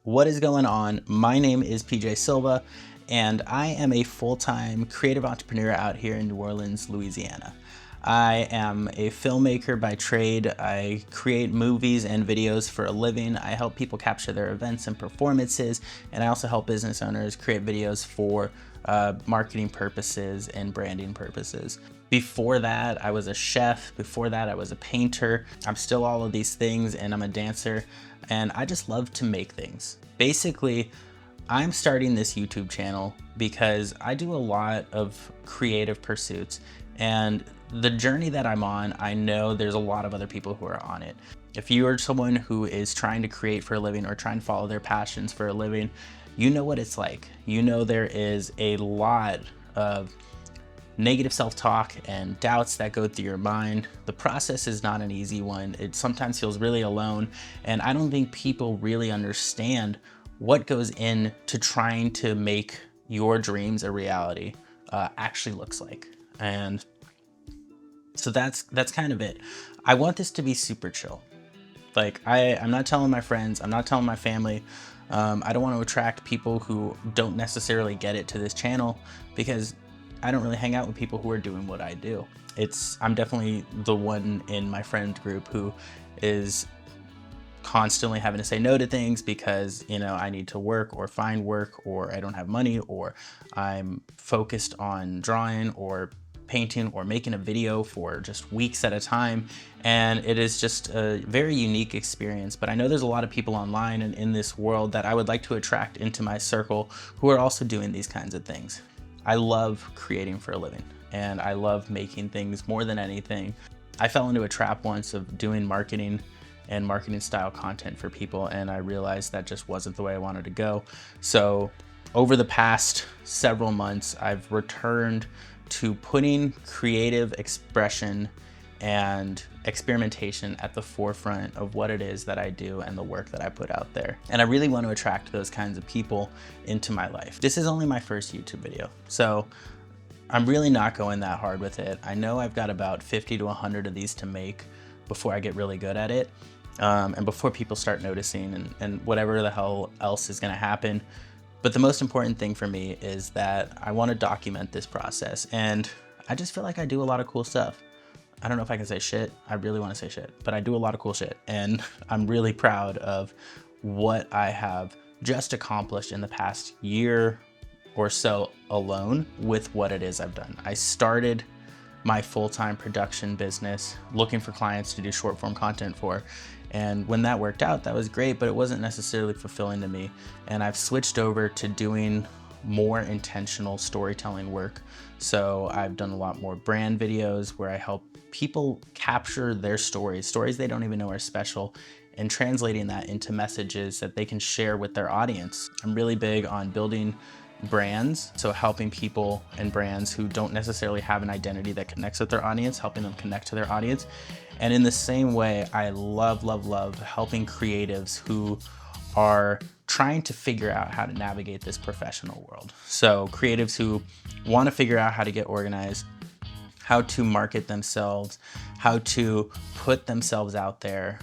What is going on? My name is PJ Silva, and I am a full-time creative entrepreneur out here in New Orleans, Louisiana. I am a filmmaker by trade. I create movies and videos for a living. I help people capture their events and performances, and I also help business owners create videos for marketing purposes and branding purposes. Before that, I was a chef. Before that, I was a painter. I'm still all of these things, and I'm a dancer, and I just love to make things. Basically, I'm starting this YouTube channel because I do a lot of creative pursuits, and the journey that I'm on, I know there's a lot of other people who are on it. If you are someone who is trying to create for a living or trying to follow their passions for a living, you know what it's like. You know there is a lot of negative self-talk and doubts that go through your mind. The process is not an easy one. It sometimes feels really alone, and I don't think people really understand what goes into trying to make your dreams a reality actually looks like. And so that's kind of it. I want this to be super chill. Like I'm not telling my friends, I'm not telling my family. I don't want to attract people who don't necessarily get it to this channel, because I don't really hang out with people who are doing what I do. I'm definitely the one in my friend group who is constantly having to say no to things because, you know, I need to work or find work, or I don't have money, or I'm focused on drawing or painting or making a video for just weeks at a time. And it is just a very unique experience. But I know there's a lot of people online and in this world that I would like to attract into my circle who are also doing these kinds of things. I love creating for a living, and I love making things more than anything. I fell into a trap once of doing marketing and marketing style content for people, and I realized that just wasn't the way I wanted to go. So over the past several months, I've returned to putting creative expression and experimentation at the forefront of what it is that I do and the work that I put out there. And I really want to attract those kinds of people into my life. This is only my first YouTube video, so I'm really not going that hard with it. I know I've got about 50 to 100 of these to make before I get really good at it, and before people start noticing and whatever the hell else is going to happen. But the most important thing for me is that I want to document this process, and I just feel like I do a lot of cool stuff. I don't know if I can say shit. I really want to say shit, but I do a lot of cool shit, and I'm really proud of what I have just accomplished in the past year or so alone with what it is I've done. I started my full-time production business looking for clients to do short form content for. And when that worked out, that was great, but it wasn't necessarily fulfilling to me. And I've switched over to doing more intentional storytelling work. So I've done a lot more brand videos where I help people capture their stories they don't even know are special, and translating that into messages that they can share with their audience. I'm really big on building brands, so helping people and brands who don't necessarily have an identity that connects with their audience, helping them connect to their audience. And in the same way, I love helping creatives who are trying to figure out how to navigate this professional world. So creatives who want to figure out how to get organized, how to market themselves, how to put themselves out there,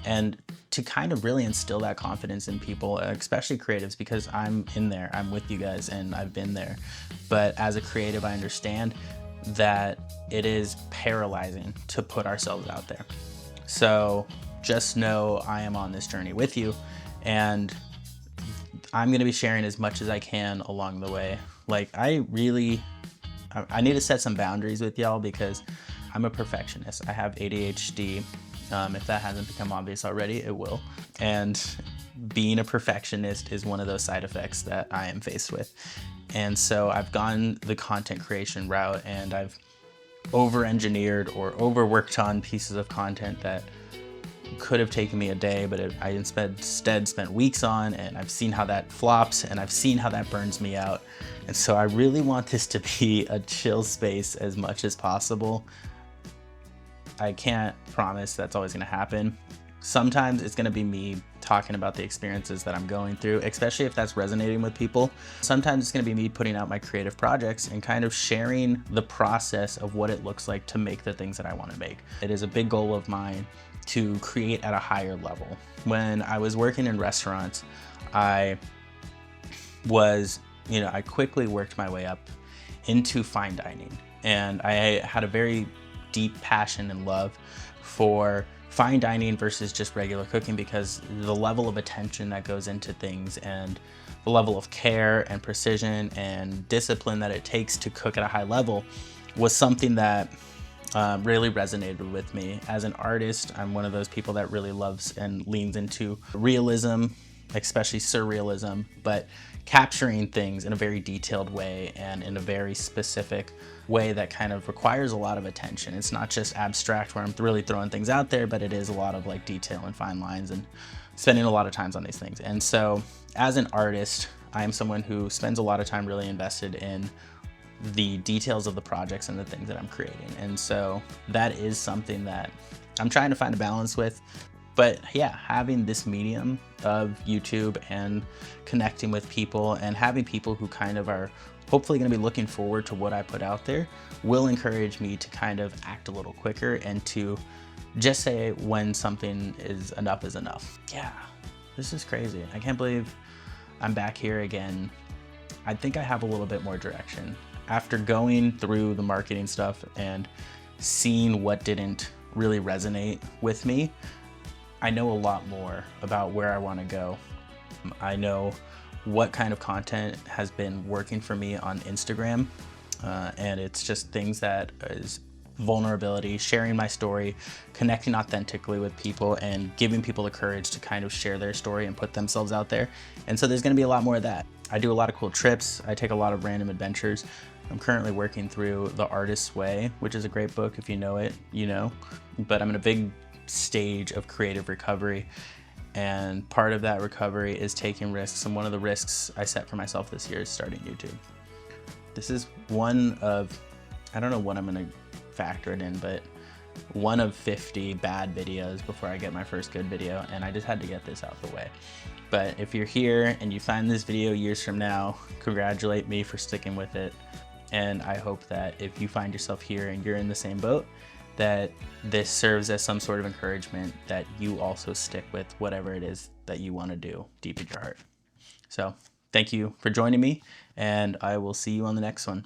and to kind of really instill that confidence in people, especially creatives, because I'm in there, I'm with you guys, and I've been there. But as a creative, I understand that it is paralyzing to put ourselves out there. So just know I am on this journey with you, and I'm gonna be sharing as much as I can along the way. Like I need to set some boundaries with y'all, because I'm a perfectionist. I have ADHD. If that hasn't become obvious already, it will. And being a perfectionist is one of those side effects that I am faced with. And so I've gone the content creation route, and I've over-engineered or overworked on pieces of content that could have taken me a day, but I instead spent weeks on, and I've seen how that flops, and I've seen how that burns me out. And so I really want this to be a chill space as much as possible. I can't promise that's always gonna happen, Sometimes it's going to be me talking about the experiences that I'm going through, especially if that's resonating with people. Sometimes it's going to be me putting out my creative projects and kind of sharing the process of what it looks like to make the things that I want to make. It is a big goal of mine to create at a higher level. When I was working in restaurants, I quickly worked my way up into fine dining. And I had a very deep passion and love for fine dining versus just regular cooking, because the level of attention that goes into things and the level of care and precision and discipline that it takes to cook at a high level was something that really resonated with me. As an artist, I'm one of those people that really loves and leans into realism, especially surrealism, but capturing things in a very detailed way and in a very specific way that kind of requires a lot of attention. It's not just abstract where I'm really throwing things out there, but it is a lot of like detail and fine lines and spending a lot of times on these things. And so as an artist, I am someone who spends a lot of time really invested in the details of the projects and the things that I'm creating. And so that is something that I'm trying to find a balance with. But yeah, having this medium of YouTube and connecting with people and having people who kind of are hopefully going to be looking forward to what I put out there will encourage me to kind of act a little quicker and to just say when something is enough. Yeah, this is crazy. I can't believe I'm back here again. I think I have a little bit more direction. After going through the marketing stuff and seeing what didn't really resonate with me, I know a lot more about where I want to go. I know what kind of content has been working for me on Instagram, and it's just things that is vulnerability, sharing my story, connecting authentically with people, and giving people the courage to kind of share their story and put themselves out there. And so there's going to be a lot more of that. I do a lot of cool trips. I take a lot of random adventures. I'm currently working through The Artist's Way, which is a great book. If you know it, you know. But I'm in a big stage of creative recovery, and part of that recovery is taking risks, and one of the risks I set for myself this year is starting YouTube. This is one of, I don't know what I'm gonna factor it in, but one of 50 bad videos before I get my first good video, and I just had to get this out the way. But if you're here and you find this video years from now, congratulate me for sticking with it, and I hope that if you find yourself here and you're in the same boat, that this serves as some sort of encouragement that you also stick with whatever it is that you want to do deep in your heart. So thank you for joining me, and I will see you on the next one.